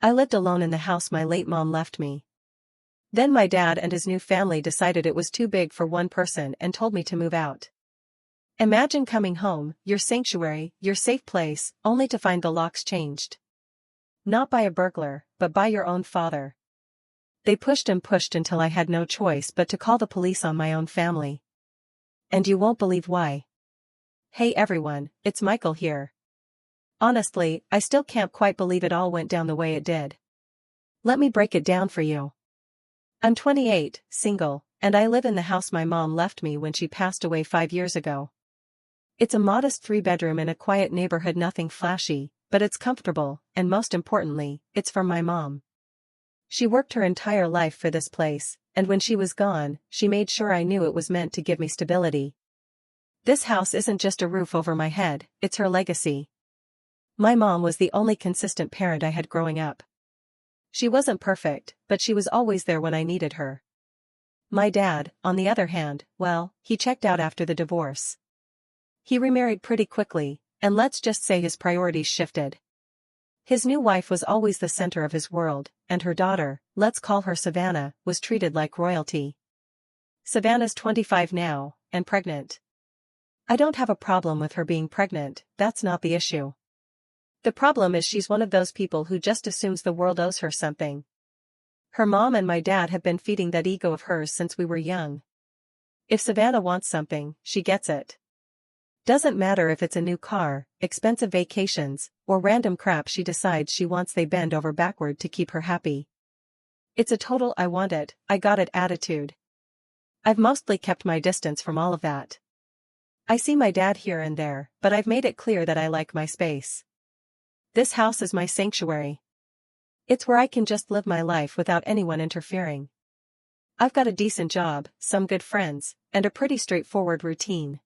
I lived alone in the house my late mom left me. Then my dad and his new family decided it was too big for one person and told me to move out. Imagine coming home, your sanctuary, your safe place, only to find the locks changed. Not by a burglar, but by your own father. They pushed and pushed until I had no choice but to call the police on my own family. And you won't believe why. Hey everyone, it's Michael here. Honestly, I still can't quite believe it all went down the way it did. Let me break it down for you. I'm 28, single, and I live in the house my mom left me when she passed away 5 years ago. It's a modest 3-bedroom in a quiet neighborhood, nothing flashy, but it's comfortable, and most importantly, it's from my mom. She worked her entire life for this place, and when she was gone, she made sure I knew it was meant to give me stability. This house isn't just a roof over my head, it's her legacy. My mom was the only consistent parent I had growing up. She wasn't perfect, but she was always there when I needed her. My dad, on the other hand, well, he checked out after the divorce. He remarried pretty quickly, and let's just say his priorities shifted. His new wife was always the center of his world, and her daughter, let's call her Savannah, was treated like royalty. Savannah's 25 now, and pregnant. I don't have a problem with her being pregnant, that's not the issue. The problem is she's one of those people who just assumes the world owes her something. Her mom and my dad have been feeding that ego of hers since we were young. If Savannah wants something, she gets it. Doesn't matter if it's a new car, expensive vacations, or random crap she decides she wants, they bend over backward to keep her happy. It's a total I want it, I got it attitude. I've mostly kept my distance from all of that. I see my dad here and there, but I've made it clear that I like my space. This house is my sanctuary. It's where I can just live my life without anyone interfering. I've got a decent job, some good friends, and a pretty straightforward routine.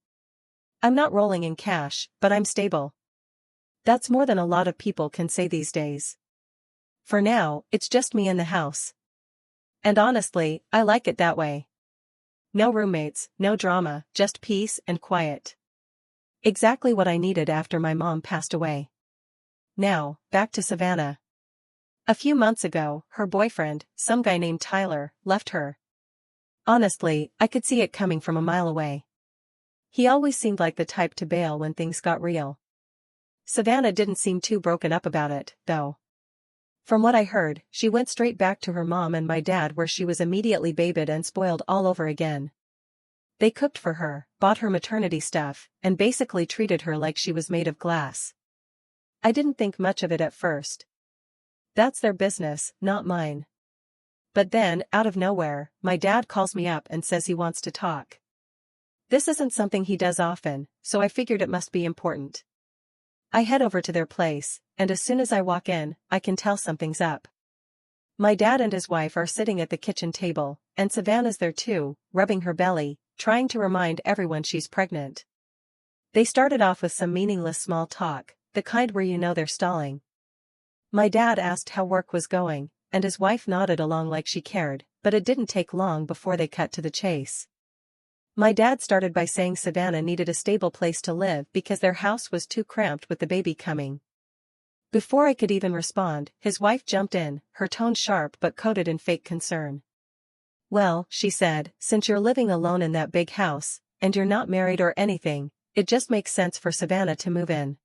I'm not rolling in cash, but I'm stable. That's more than a lot of people can say these days. For now, it's just me in the house. And honestly, I like it that way. No roommates, no drama, just peace and quiet. Exactly what I needed after my mom passed away. Now, back to Savannah. A few months ago, her boyfriend, some guy named Tyler, left her. Honestly, I could see it coming from a mile away. He always seemed like the type to bail when things got real. Savannah didn't seem too broken up about it, though. From what I heard, she went straight back to her mom and my dad, where she was immediately babied and spoiled all over again. They cooked for her, bought her maternity stuff, and basically treated her like she was made of glass. I didn't think much of it at first. That's their business, not mine. But then, out of nowhere, my dad calls me up and says he wants to talk. This isn't something he does often, so I figured it must be important. I head over to their place, and as soon as I walk in, I can tell something's up. My dad and his wife are sitting at the kitchen table, and Savannah's there too, rubbing her belly, trying to remind everyone she's pregnant. They started off with some meaningless small talk, the kind where you know they're stalling. My dad asked how work was going, and his wife nodded along like she cared, but it didn't take long before they cut to the chase. My dad started by saying Savannah needed a stable place to live because their house was too cramped with the baby coming. Before I could even respond, his wife jumped in, her tone sharp but coated in fake concern. Well, she said, since you're living alone in that big house, and you're not married or anything, it just makes sense for Savannah to move in.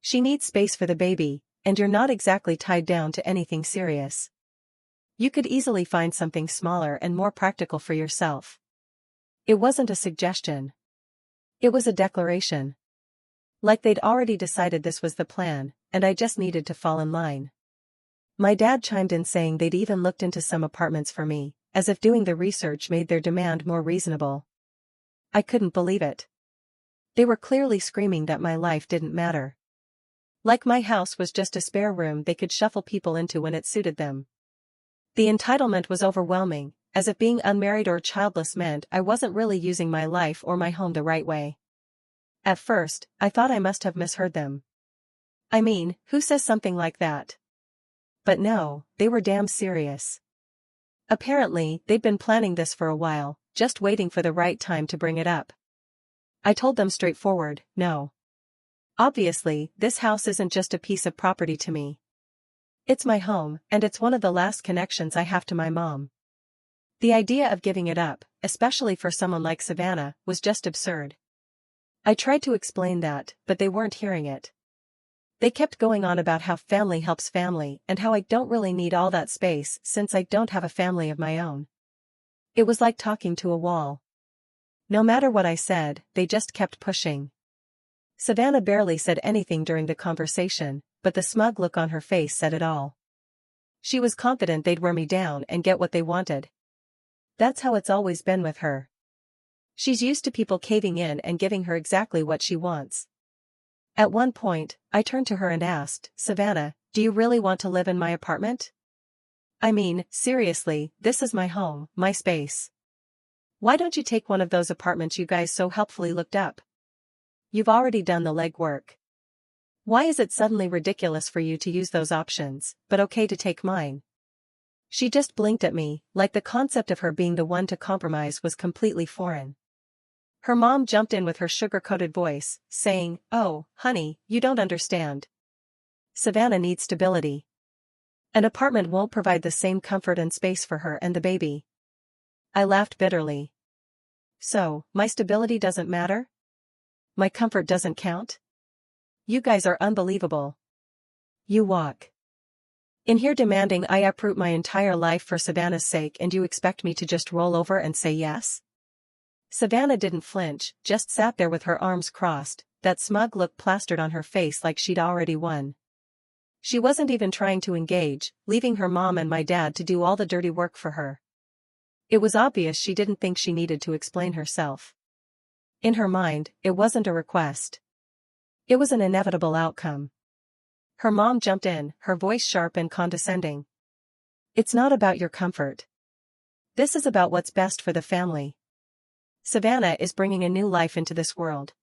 She needs space for the baby, and you're not exactly tied down to anything serious. You could easily find something smaller and more practical for yourself. It wasn't a suggestion. It was a declaration. Like they'd already decided this was the plan, and I just needed to fall in line. My dad chimed in saying they'd even looked into some apartments for me, as if doing the research made their demand more reasonable. I couldn't believe it. They were clearly screaming that my life didn't matter. Like my house was just a spare room they could shuffle people into when it suited them. The entitlement was overwhelming, as if being unmarried or childless meant I wasn't really using my life or my home the right way. At first, I thought I must have misheard them. I mean, who says something like that? But no, they were damn serious. Apparently, they'd been planning this for a while, just waiting for the right time to bring it up. I told them straightforward, no. Obviously, this house isn't just a piece of property to me. It's my home, and it's one of the last connections I have to my mom. The idea of giving it up, especially for someone like Savannah, was just absurd. I tried to explain that, but they weren't hearing it. They kept going on about how family helps family and how I don't really need all that space since I don't have a family of my own. It was like talking to a wall. No matter what I said, they just kept pushing. Savannah barely said anything during the conversation, but the smug look on her face said it all. She was confident they'd wear me down and get what they wanted. That's how it's always been with her. She's used to people caving in and giving her exactly what she wants. At one point, I turned to her and asked, "Savannah, do you really want to live in my apartment? I mean, seriously, this is my home, my space. Why don't you take one of those apartments you guys so helpfully looked up? You've already done the legwork. Why is it suddenly ridiculous for you to use those options, but okay to take mine?" She just blinked at me, like the concept of her being the one to compromise was completely foreign. Her mom jumped in with her sugar-coated voice, saying, "Oh, honey, you don't understand. Savannah needs stability. An apartment won't provide the same comfort and space for her and the baby." I laughed bitterly. "So, my stability doesn't matter? My comfort doesn't count? You guys are unbelievable. You walk in here demanding I uproot my entire life for Savannah's sake and you expect me to just roll over and say yes?" Savannah didn't flinch, just sat there with her arms crossed, that smug look plastered on her face like she'd already won. She wasn't even trying to engage, leaving her mom and my dad to do all the dirty work for her. It was obvious she didn't think she needed to explain herself. In her mind, it wasn't a request. It was an inevitable outcome. Her mom jumped in, her voice sharp and condescending. "It's not about your comfort. This is about what's best for the family. Savannah is bringing a new life into this world.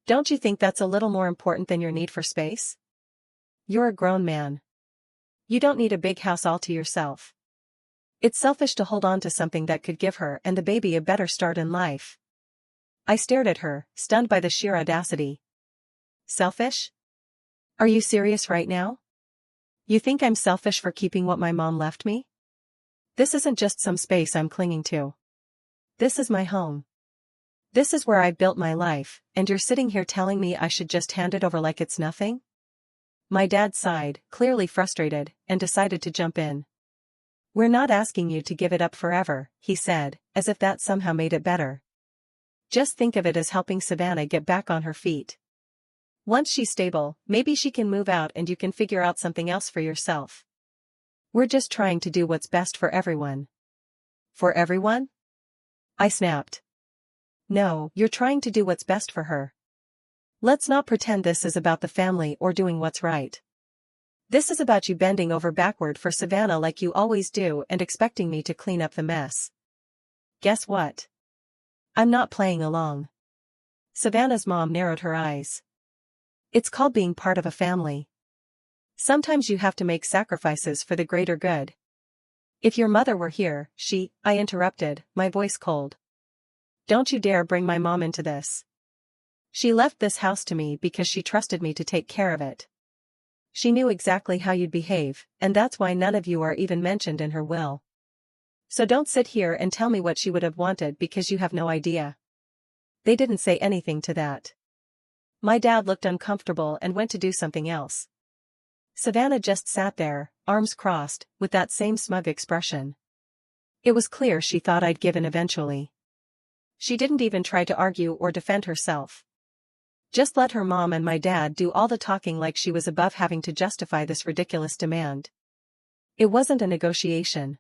Don't you think that's a little more important than your need for space? You're a grown man. You don't need a big house all to yourself. It's selfish to hold on to something that could give her and the baby a better start in life." I stared at her, stunned by the sheer audacity. Selfish? Are you serious right now? You think I'm selfish for keeping what my mom left me? This isn't just some space I'm clinging to. This is my home. This is where I've built my life, and you're sitting here telling me I should just hand it over like it's nothing? My dad sighed, clearly frustrated, and decided to jump in. "We're not asking you to give it up forever," he said, as if that somehow made it better. "Just think of it as helping Savannah get back on her feet. Once she's stable, maybe she can move out and you can figure out something else for yourself. We're just trying to do what's best for everyone." "For everyone?" I snapped. "No, you're trying to do what's best for her. Let's not pretend this is about the family or doing what's right. This is about you bending over backward for Savannah like you always do and expecting me to clean up the mess. Guess what? I'm not playing along." Savannah's mom narrowed her eyes. "It's called being part of a family. Sometimes you have to make sacrifices for the greater good." "If your mother were here, I interrupted, my voice cold. "Don't you dare bring my mom into this. She left this house to me because she trusted me to take care of it. She knew exactly how you'd behave, and that's why none of you are even mentioned in her will. So don't sit here and tell me what she would have wanted because you have no idea." They didn't say anything to that. My dad looked uncomfortable and went to do something else. Savannah just sat there, arms crossed, with that same smug expression. It was clear she thought I'd give in eventually. She didn't even try to argue or defend herself. Just let her mom and my dad do all the talking like she was above having to justify this ridiculous demand. It wasn't a negotiation.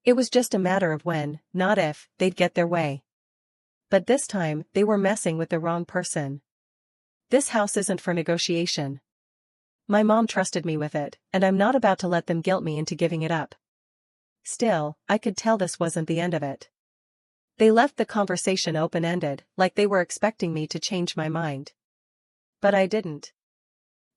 It was just a matter of when, not if, they'd get their way. But this time, they were messing with the wrong person. This house isn't for negotiation. My mom trusted me with it, and I'm not about to let them guilt me into giving it up. Still, I could tell this wasn't the end of it. They left the conversation open-ended, like they were expecting me to change my mind. But I didn't.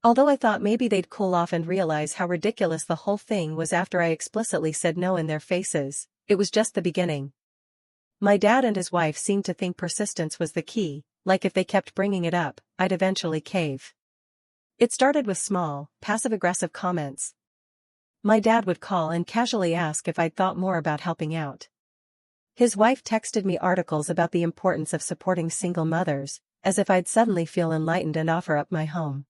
Although I thought maybe they'd cool off and realize how ridiculous the whole thing was after I explicitly said no in their faces, it was just the beginning. My dad and his wife seemed to think persistence was the key, like if they kept bringing it up, I'd eventually cave. It started with small, passive-aggressive comments. my dad would call and casually ask if I'd thought more about helping out. His wife texted me articles about the importance of supporting single mothers, as if I'd suddenly feel enlightened and offer up my home.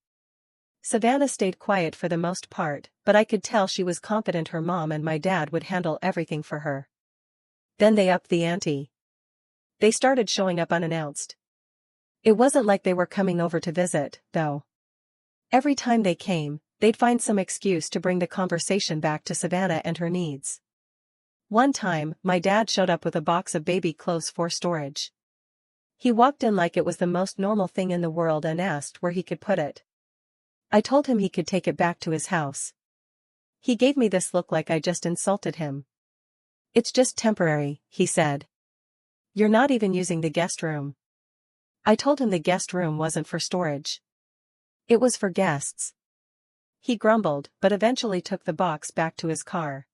Savannah stayed quiet for the most part, but I could tell she was confident her mom and my dad would handle everything for her. Then they upped the ante. They started showing up unannounced. It wasn't like they were coming over to visit, though. Every time they came, they'd find some excuse to bring the conversation back to Savannah and her needs. One time, my dad showed up with a box of baby clothes for storage. He walked in like it was the most normal thing in the world and asked where he could put it. I told him he could take it back to his house. He gave me this look like I just insulted him. "It's just temporary," he said. "You're not even using the guest room." I told him the guest room wasn't for storage. It was for guests. He grumbled, but eventually took the box back to his car.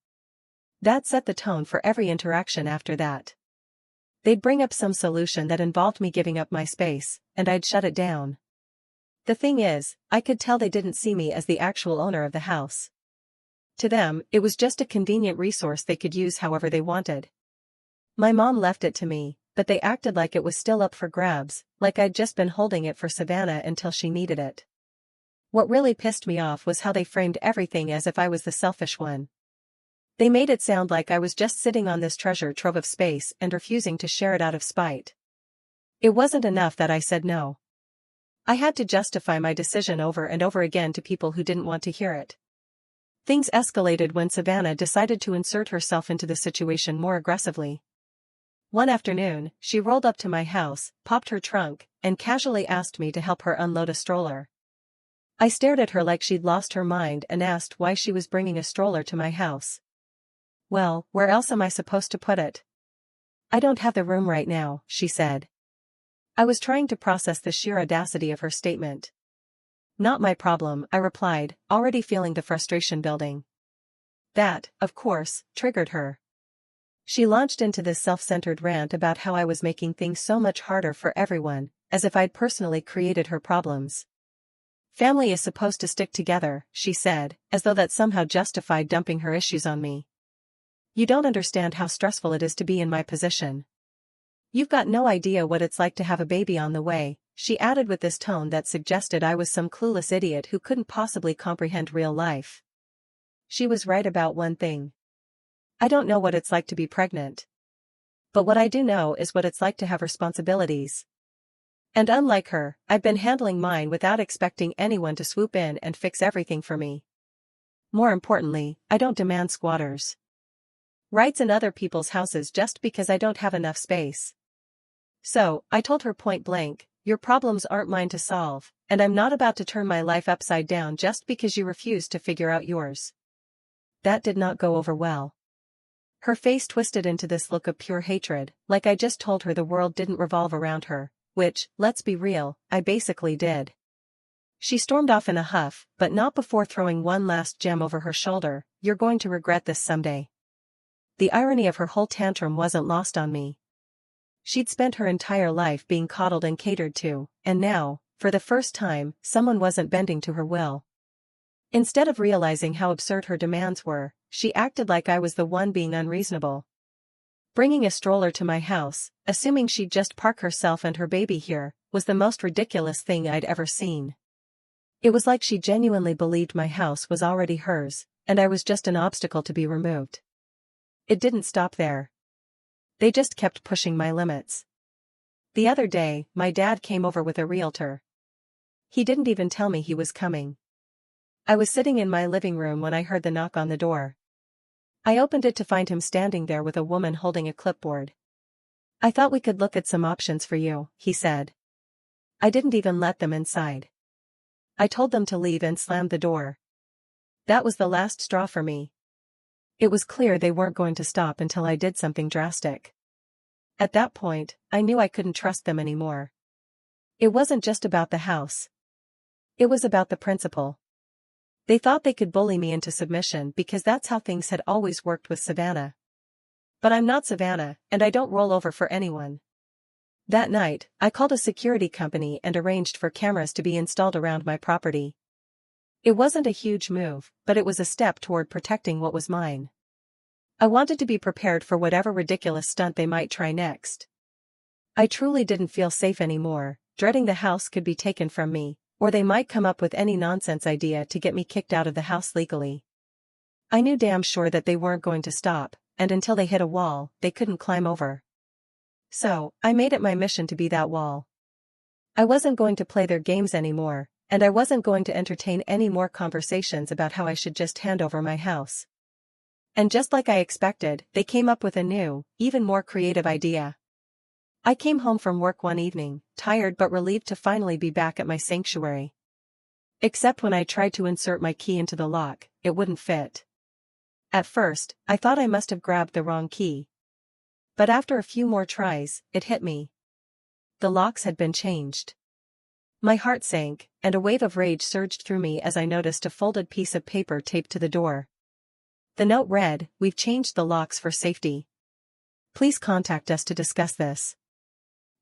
That set the tone for every interaction after that. They'd bring up some solution that involved me giving up my space, and I'd shut it down. The thing is, I could tell they didn't see me as the actual owner of the house. To them, it was just a convenient resource they could use however they wanted. My mom left it to me, but they acted like it was still up for grabs, like I'd just been holding it for Savannah until she needed it. What really pissed me off was how they framed everything as if I was the selfish one. They made it sound like I was just sitting on this treasure trove of space and refusing to share it out of spite. It wasn't enough that I said no. I had to justify my decision over and over again to people who didn't want to hear it. Things escalated when Savannah decided to insert herself into the situation more aggressively. One afternoon, she rolled up to my house, popped her trunk, and casually asked me to help her unload a stroller. I stared at her like she'd lost her mind and asked why she was bringing a stroller to my house. "Well, where else am I supposed to put it?" "I don't have the room right now," she said. I was trying to process the sheer audacity of her statement. "Not my problem," I replied, already feeling the frustration building. That, of course, triggered her. She launched into this self-centered rant about how I was making things so much harder for everyone, as if I'd personally created her problems. "Family is supposed to stick together," she said, as though that somehow justified dumping her issues on me. "You don't understand how stressful it is to be in my position. You've got no idea what it's like to have a baby on the way," she added with this tone that suggested I was some clueless idiot who couldn't possibly comprehend real life. She was right about one thing. I don't know what it's like to be pregnant. But what I do know is what it's like to have responsibilities. And unlike her, I've been handling mine without expecting anyone to swoop in and fix everything for me. More importantly, I don't demand squatters' rights in other people's houses just because I don't have enough space. So, I told her point blank, "Your problems aren't mine to solve, and I'm not about to turn my life upside down just because you refuse to figure out yours." That did not go over well. Her face twisted into this look of pure hatred, like I just told her the world didn't revolve around her, which, let's be real, I basically did. She stormed off in a huff, but not before throwing one last gem over her shoulder. "You're going to regret this someday." The irony of her whole tantrum wasn't lost on me. She'd spent her entire life being coddled and catered to, and now, for the first time, someone wasn't bending to her will. Instead of realizing how absurd her demands were, she acted like I was the one being unreasonable. Bringing a stroller to my house, assuming she'd just park herself and her baby here, was the most ridiculous thing I'd ever seen. It was like she genuinely believed my house was already hers, and I was just an obstacle to be removed. It didn't stop there. They just kept pushing my limits. The other day, my dad came over with a realtor. He didn't even tell me he was coming. I was sitting in my living room when I heard the knock on the door. I opened it to find him standing there with a woman holding a clipboard. "I thought we could look at some options for you," he said. I didn't even let them inside. I told them to leave and slammed the door. That was the last straw for me. It was clear they weren't going to stop until I did something drastic. At that point, I knew I couldn't trust them anymore. It wasn't just about the house. It was about the principle. They thought they could bully me into submission because that's how things had always worked with Savannah. But I'm not Savannah, and I don't roll over for anyone. That night, I called a security company and arranged for cameras to be installed around my property. It wasn't a huge move, but it was a step toward protecting what was mine. I wanted to be prepared for whatever ridiculous stunt they might try next. I truly didn't feel safe anymore, dreading the house could be taken from me, or they might come up with any nonsense idea to get me kicked out of the house legally. I knew damn sure that they weren't going to stop, and until they hit a wall, they couldn't climb over. So, I made it my mission to be that wall. I wasn't going to play their games anymore, and I wasn't going to entertain any more conversations about how I should just hand over my house. And just like I expected, they came up with a new, even more creative idea. I came home from work one evening, tired but relieved to finally be back at my sanctuary. Except when I tried to insert my key into the lock, it wouldn't fit. At first, I thought I must have grabbed the wrong key. But after a few more tries, it hit me. The locks had been changed. My heart sank, and a wave of rage surged through me as I noticed a folded piece of paper taped to the door. The note read, "We've changed the locks for safety. Please contact us to discuss this."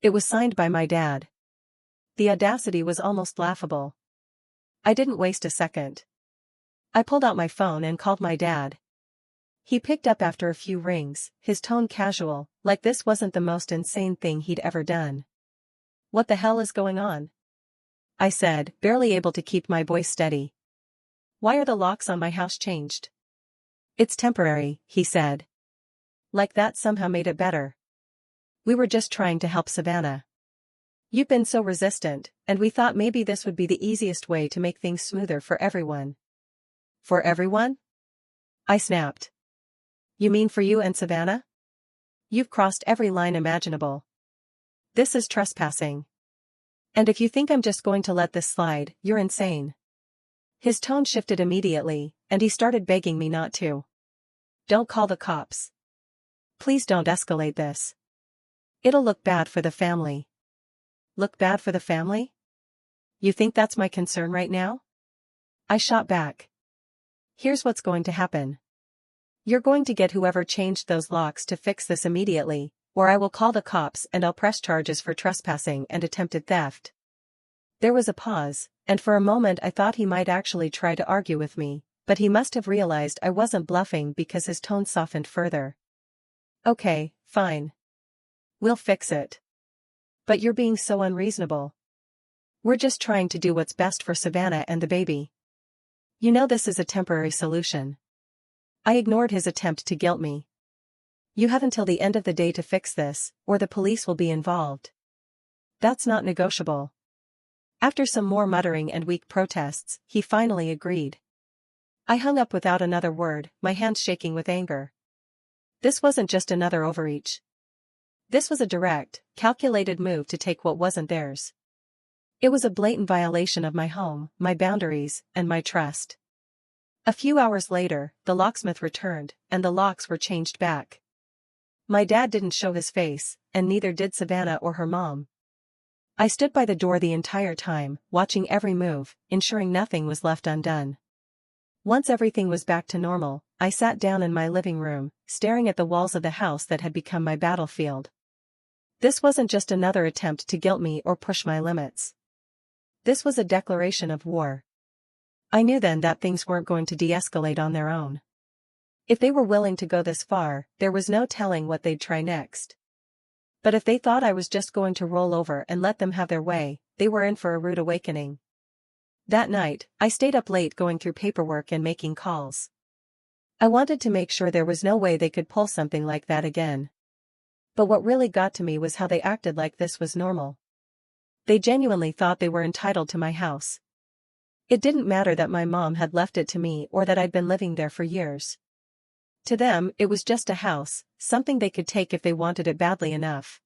It was signed by my dad. The audacity was almost laughable. I didn't waste a second. I pulled out my phone and called my dad. He picked up after a few rings, his tone casual, like this wasn't the most insane thing he'd ever done. "What the hell is going on?" I said, barely able to keep my voice steady. "Why are the locks on my house changed?" "It's temporary," he said. Like that somehow made it better. "We were just trying to help Savannah. You've been so resistant, and we thought maybe this would be the easiest way to make things smoother for everyone." "For everyone?" I snapped. "You mean for you and Savannah? You've crossed every line imaginable. This is trespassing. And if you think I'm just going to let this slide, you're insane." His tone shifted immediately, and he started begging me not to. "Don't call the cops. Please don't escalate this. It'll look bad for the family." "Look bad for the family? You think that's my concern right now?" I shot back. "Here's what's going to happen. You're going to get whoever changed those locks to fix this immediately, or I will call the cops and I'll press charges for trespassing and attempted theft." There was a pause, and for a moment I thought he might actually try to argue with me, but he must have realized I wasn't bluffing because his tone softened further. "Okay, fine. We'll fix it. But you're being so unreasonable. We're just trying to do what's best for Savannah and the baby. You know this is a temporary solution." I ignored his attempt to guilt me. "You have until the end of the day to fix this, or the police will be involved. That's not negotiable." After some more muttering and weak protests, he finally agreed. I hung up without another word, my hands shaking with anger. This wasn't just another overreach. This was a direct, calculated move to take what wasn't theirs. It was a blatant violation of my home, my boundaries, and my trust. A few hours later, the locksmith returned, and the locks were changed back. My dad didn't show his face, and neither did Savannah or her mom. I stood by the door the entire time, watching every move, ensuring nothing was left undone. Once everything was back to normal, I sat down in my living room, staring at the walls of the house that had become my battlefield. This wasn't just another attempt to guilt me or push my limits. This was a declaration of war. I knew then that things weren't going to de-escalate on their own. If they were willing to go this far, there was no telling what they'd try next. But if they thought I was just going to roll over and let them have their way, they were in for a rude awakening. That night, I stayed up late going through paperwork and making calls. I wanted to make sure there was no way they could pull something like that again. But what really got to me was how they acted like this was normal. They genuinely thought they were entitled to my house. It didn't matter that my mom had left it to me or that I'd been living there for years. To them, it was just a house, something they could take if they wanted it badly enough.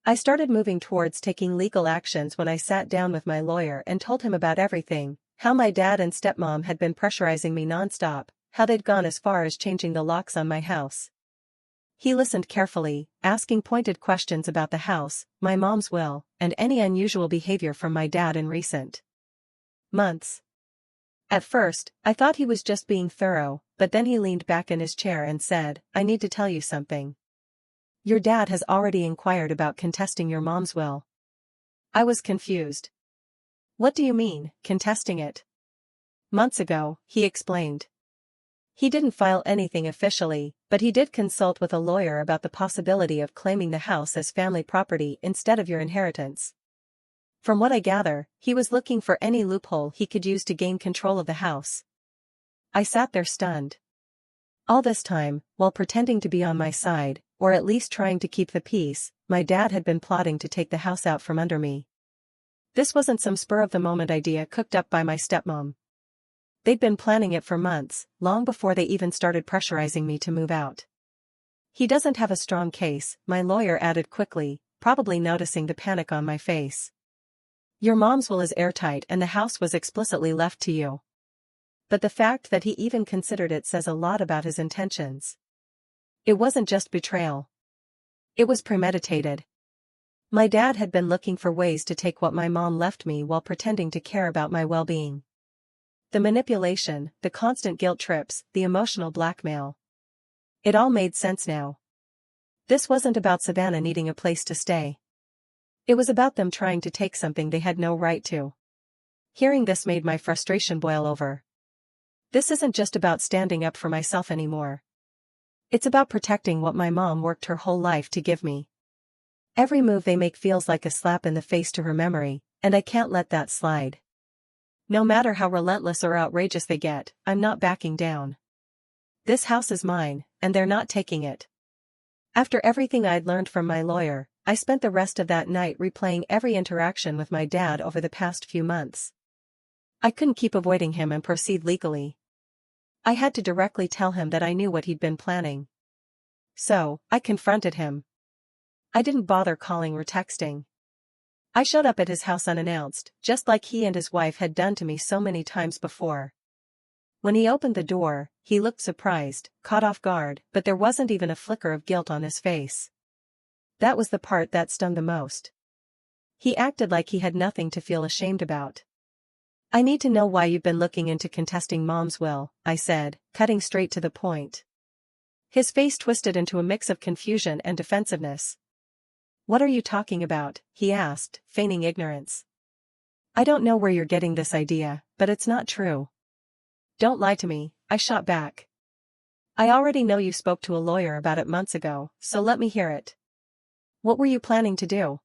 I started moving towards taking legal actions when I sat down with my lawyer and told him about everything, how my dad and stepmom had been pressurizing me nonstop, how they'd gone as far as changing the locks on my house. He listened carefully, asking pointed questions about the house, my mom's will, and any unusual behavior from my dad in recent months. At first, I thought he was just being thorough, but then he leaned back in his chair and said, "I need to tell you something. Your dad has already inquired about contesting your mom's will." I was confused. "What do you mean, contesting it?" Months ago, he explained. He didn't file anything officially, but he did consult with a lawyer about the possibility of claiming the house as family property instead of your inheritance. From what I gather, he was looking for any loophole he could use to gain control of the house. I sat there stunned. All this time, while pretending to be on my side, or at least trying to keep the peace, my dad had been plotting to take the house out from under me. This wasn't some spur-of-the-moment idea cooked up by my stepmom. They'd been planning it for months, long before they even started pressurizing me to move out. He doesn't have a strong case, my lawyer added quickly, probably noticing the panic on my face. Your mom's will is airtight and the house was explicitly left to you. But the fact that he even considered it says a lot about his intentions. It wasn't just betrayal. It was premeditated. My dad had been looking for ways to take what my mom left me while pretending to care about my well-being. The manipulation, the constant guilt trips, the emotional blackmail. It all made sense now. This wasn't about Savannah needing a place to stay. It was about them trying to take something they had no right to. Hearing this made my frustration boil over. This isn't just about standing up for myself anymore. It's about protecting what my mom worked her whole life to give me. Every move they make feels like a slap in the face to her memory, and I can't let that slide. No matter how relentless or outrageous they get, I'm not backing down. This house is mine, and they're not taking it. After everything I'd learned from my lawyer, I spent the rest of that night replaying every interaction with my dad over the past few months. I couldn't keep avoiding him and proceed legally. I had to directly tell him that I knew what he'd been planning. So, I confronted him. I didn't bother calling or texting. I showed up at his house unannounced, just like he and his wife had done to me so many times before. When he opened the door, he looked surprised, caught off guard, but there wasn't even a flicker of guilt on his face. That was the part that stung the most. He acted like he had nothing to feel ashamed about. I need to know why you've been looking into contesting Mom's will, I said, cutting straight to the point. His face twisted into a mix of confusion and defensiveness. What are you talking about? He asked, feigning ignorance. I don't know where you're getting this idea, but it's not true. Don't lie to me, I shot back. I already know you spoke to a lawyer about it months ago, so let me hear it. What were you planning to do?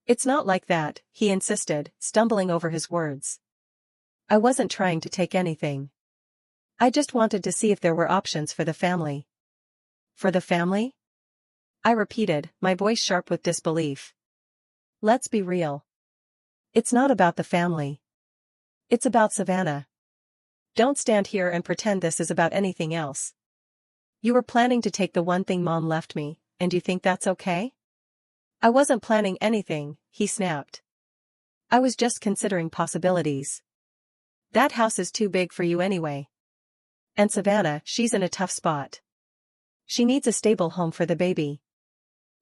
It's not like that, he insisted, stumbling over his words. I wasn't trying to take anything. I just wanted to see if there were options for the family. For the family? I repeated, my voice sharp with disbelief. Let's be real. It's not about the family. It's about Savannah. Don't stand here and pretend this is about anything else. You were planning to take the one thing Mom left me, and you think that's okay? I wasn't planning anything, he snapped. I was just considering possibilities. That house is too big for you anyway. And Savannah, she's in a tough spot. She needs a stable home for the baby.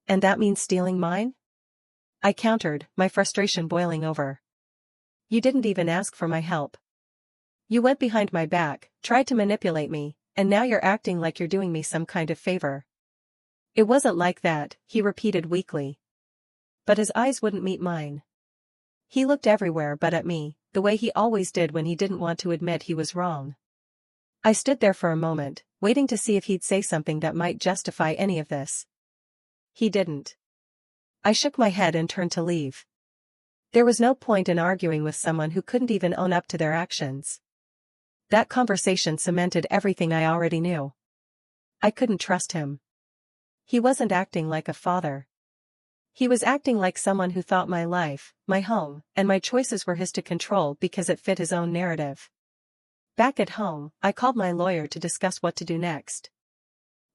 And that means stealing mine? I countered, my frustration boiling over. You didn't even ask for my help. You went behind my back, tried to manipulate me, and now you're acting like you're doing me some kind of favor. It wasn't like that, he repeated weakly. But his eyes wouldn't meet mine. He looked everywhere but at me, the way he always did when he didn't want to admit he was wrong. I stood there for a moment, waiting to see if he'd say something that might justify any of this. He didn't. I shook my head and turned to leave. There was no point in arguing with someone who couldn't even own up to their actions. That conversation cemented everything I already knew. I couldn't trust him. He wasn't acting like a father. He was acting like someone who thought my life, my home, and my choices were his to control because it fit his own narrative. Back at home, I called my lawyer to discuss what to do next.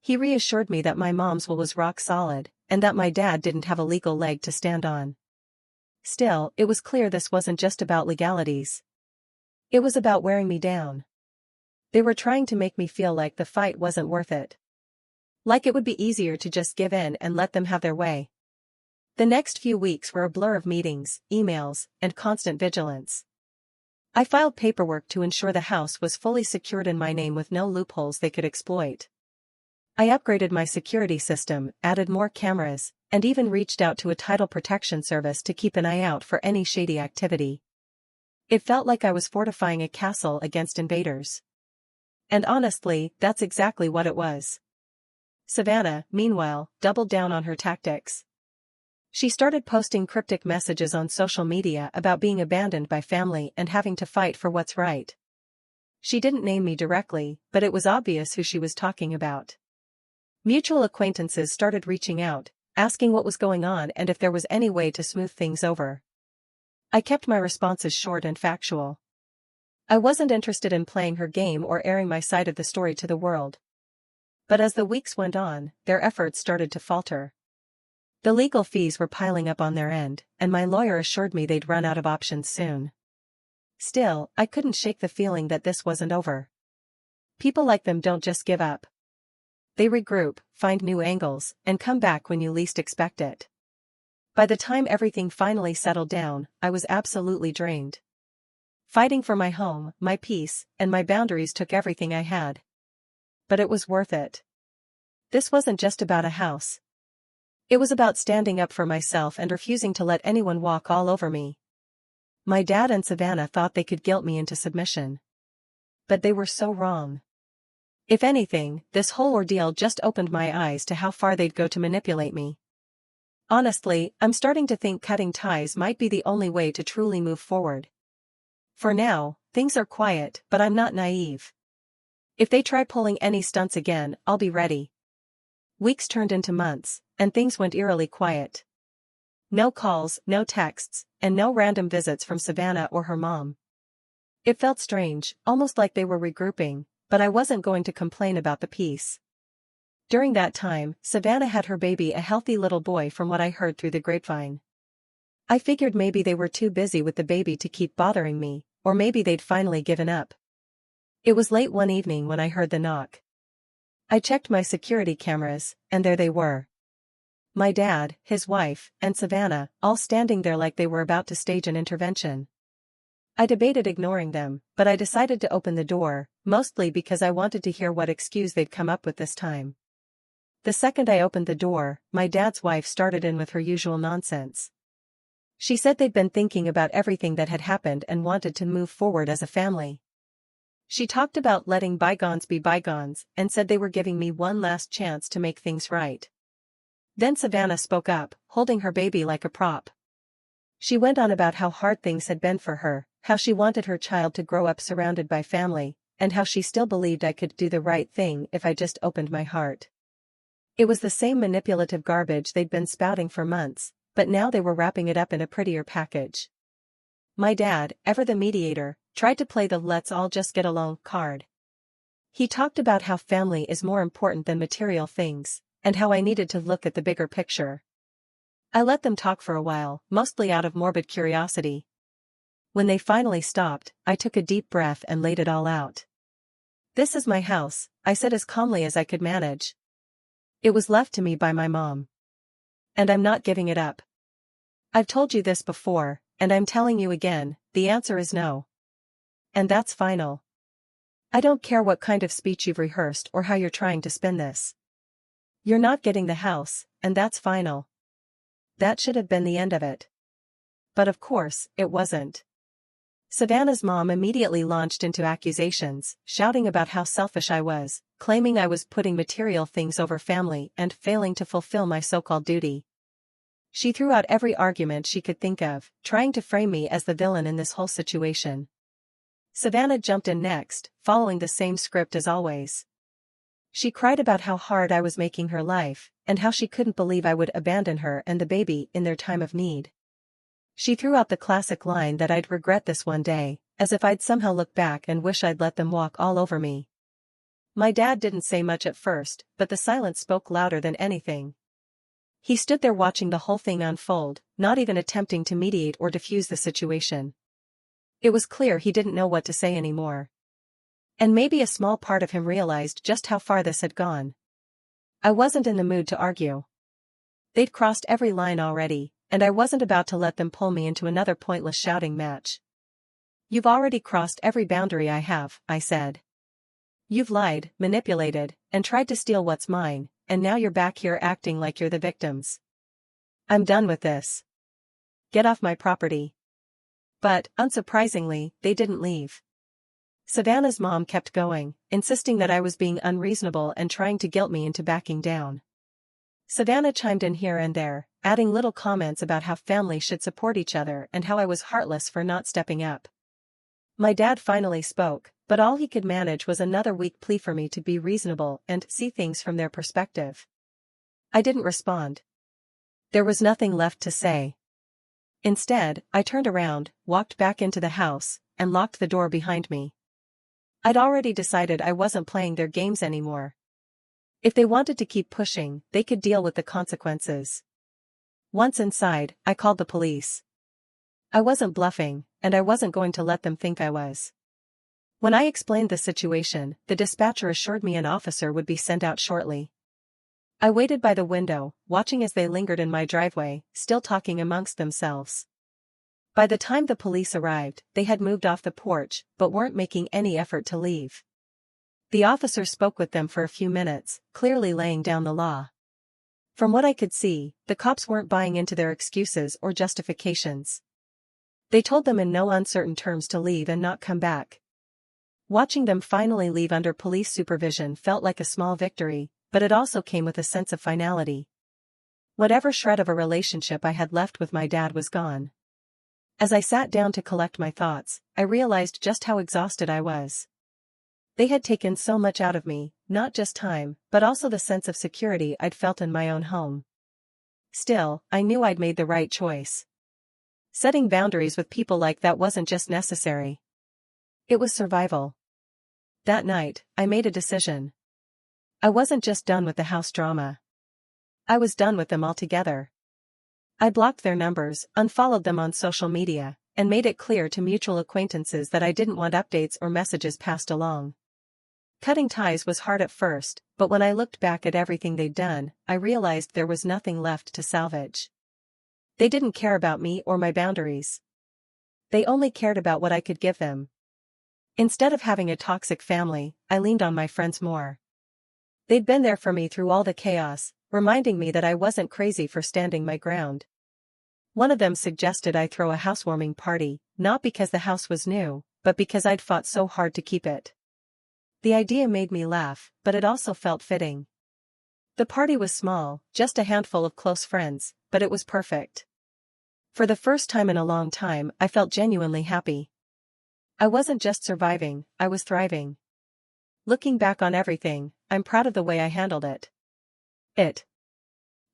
He reassured me that my mom's will was rock solid, and that my dad didn't have a legal leg to stand on. Still, it was clear this wasn't just about legalities. It was about wearing me down. They were trying to make me feel like the fight wasn't worth it. Like it would be easier to just give in and let them have their way. The next few weeks were a blur of meetings, emails, and constant vigilance. I filed paperwork to ensure the house was fully secured in my name with no loopholes they could exploit. I upgraded my security system, added more cameras, and even reached out to a title protection service to keep an eye out for any shady activity. It felt like I was fortifying a castle against invaders. And honestly, that's exactly what it was. Savannah, meanwhile, doubled down on her tactics. She started posting cryptic messages on social media about being abandoned by family and having to fight for what's right. She didn't name me directly, but it was obvious who she was talking about. Mutual acquaintances started reaching out, asking what was going on and if there was any way to smooth things over. I kept my responses short and factual. I wasn't interested in playing her game or airing my side of the story to the world. But as the weeks went on, their efforts started to falter. The legal fees were piling up on their end, and my lawyer assured me they'd run out of options soon. Still, I couldn't shake the feeling that this wasn't over. People like them don't just give up. They regroup, find new angles, and come back when you least expect it. By the time everything finally settled down, I was absolutely drained. Fighting for my home, my peace, and my boundaries took everything I had. But it was worth it. This wasn't just about a house. It was about standing up for myself and refusing to let anyone walk all over me. My dad and Savannah thought they could guilt me into submission. But they were so wrong. If anything, this whole ordeal just opened my eyes to how far they'd go to manipulate me. Honestly, I'm starting to think cutting ties might be the only way to truly move forward. For now, things are quiet, but I'm not naive. If they try pulling any stunts again, I'll be ready. Weeks turned into months, and things went eerily quiet. No calls, no texts, and no random visits from Savannah or her mom. It felt strange, almost like they were regrouping, but I wasn't going to complain about the peace. During that time, Savannah had her baby, a healthy little boy, from what I heard through the grapevine. I figured maybe they were too busy with the baby to keep bothering me, or maybe they'd finally given up. It was late one evening when I heard the knock. I checked my security cameras, and there they were. My dad, his wife, and Savannah, all standing there like they were about to stage an intervention. I debated ignoring them, but I decided to open the door, mostly because I wanted to hear what excuse they'd come up with this time. The second I opened the door, my dad's wife started in with her usual nonsense. She said they'd been thinking about everything that had happened and wanted to move forward as a family. She talked about letting bygones be bygones and said they were giving me one last chance to make things right. Then Savannah spoke up, holding her baby like a prop. She went on about how hard things had been for her, how she wanted her child to grow up surrounded by family, and how she still believed I could do the right thing if I just opened my heart. It was the same manipulative garbage they'd been spouting for months, but now they were wrapping it up in a prettier package. My dad, ever the mediator, tried to play the "let's all just get along" card. He talked about how family is more important than material things, and how I needed to look at the bigger picture. I let them talk for a while, mostly out of morbid curiosity. When they finally stopped, I took a deep breath and laid it all out. "This is my house," I said as calmly as I could manage. "It was left to me by my mom. And I'm not giving it up. I've told you this before, and I'm telling you again, the answer is no. And that's final. I don't care what kind of speech you've rehearsed or how you're trying to spin this. You're not getting the house, and that's final." That should have been the end of it. But of course, it wasn't. Savannah's mom immediately launched into accusations, shouting about how selfish I was, claiming I was putting material things over family and failing to fulfill my so-called duty. She threw out every argument she could think of, trying to frame me as the villain in this whole situation. Savannah jumped in next, following the same script as always. She cried about how hard I was making her life, and how she couldn't believe I would abandon her and the baby in their time of need. She threw out the classic line that I'd regret this one day, as if I'd somehow look back and wish I'd let them walk all over me. My dad didn't say much at first, but the silence spoke louder than anything. He stood there watching the whole thing unfold, not even attempting to mediate or diffuse the situation. It was clear he didn't know what to say anymore. And maybe a small part of him realized just how far this had gone. I wasn't in the mood to argue. They'd crossed every line already, and I wasn't about to let them pull me into another pointless shouting match. "You've already crossed every boundary I have," I said. "You've lied, manipulated, and tried to steal what's mine, and now you're back here acting like you're the victims. I'm done with this. Get off my property." But, unsurprisingly, they didn't leave. Savannah's mom kept going, insisting that I was being unreasonable and trying to guilt me into backing down. Savannah chimed in here and there, adding little comments about how family should support each other and how I was heartless for not stepping up. My dad finally spoke, but all he could manage was another weak plea for me to be reasonable and see things from their perspective. I didn't respond. There was nothing left to say. Instead, I turned around, walked back into the house, and locked the door behind me. I'd already decided I wasn't playing their games anymore. If they wanted to keep pushing, they could deal with the consequences. Once inside, I called the police. I wasn't bluffing, and I wasn't going to let them think I was. When I explained the situation, the dispatcher assured me an officer would be sent out shortly. I waited by the window, watching as they lingered in my driveway, still talking amongst themselves. By the time the police arrived, they had moved off the porch, but weren't making any effort to leave. The officer spoke with them for a few minutes, clearly laying down the law. From what I could see, the cops weren't buying into their excuses or justifications. They told them in no uncertain terms to leave and not come back. Watching them finally leave under police supervision felt like a small victory, but it also came with a sense of finality. Whatever shred of a relationship I had left with my dad was gone. As I sat down to collect my thoughts, I realized just how exhausted I was. They had taken so much out of me, not just time, but also the sense of security I'd felt in my own home. Still, I knew I'd made the right choice. Setting boundaries with people like that wasn't just necessary. It was survival. That night, I made a decision. I wasn't just done with the house drama. I was done with them altogether. I blocked their numbers, unfollowed them on social media, and made it clear to mutual acquaintances that I didn't want updates or messages passed along. Cutting ties was hard at first, but when I looked back at everything they'd done, I realized there was nothing left to salvage. They didn't care about me or my boundaries. They only cared about what I could give them. Instead of having a toxic family, I leaned on my friends more. They'd been there for me through all the chaos, reminding me that I wasn't crazy for standing my ground. One of them suggested I throw a housewarming party, not because the house was new, but because I'd fought so hard to keep it. The idea made me laugh, but it also felt fitting. The party was small, just a handful of close friends, but it was perfect. For the first time in a long time, I felt genuinely happy. I wasn't just surviving, I was thriving. Looking back on everything, I'm proud of the way I handled it. It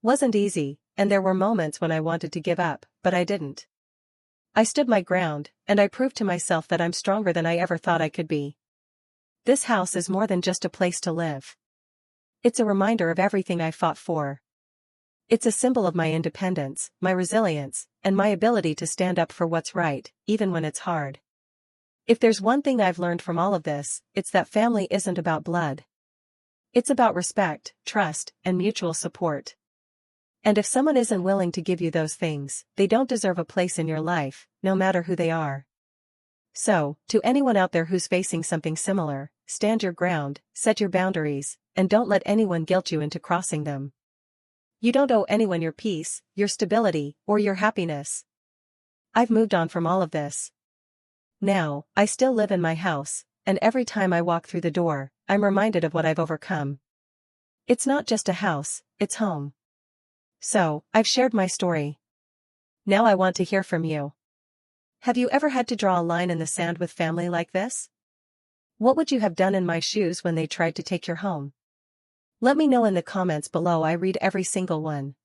wasn't easy, and there were moments when I wanted to give up, but I didn't. I stood my ground, and I proved to myself that I'm stronger than I ever thought I could be. This house is more than just a place to live. It's a reminder of everything I fought for. It's a symbol of my independence, my resilience, and my ability to stand up for what's right, even when it's hard. If there's one thing I've learned from all of this, it's that family isn't about blood. It's about respect, trust, and mutual support. And if someone isn't willing to give you those things, they don't deserve a place in your life, no matter who they are. So, to anyone out there who's facing something similar, stand your ground, set your boundaries, and don't let anyone guilt you into crossing them. You don't owe anyone your peace, your stability, or your happiness. I've moved on from all of this. Now, I still live in my house, and every time I walk through the door, I'm reminded of what I've overcome. It's not just a house, it's home. So, I've shared my story. Now I want to hear from you. Have you ever had to draw a line in the sand with family like this? What would you have done in my shoes when they tried to take your home? Let me know in the comments below. I read every single one.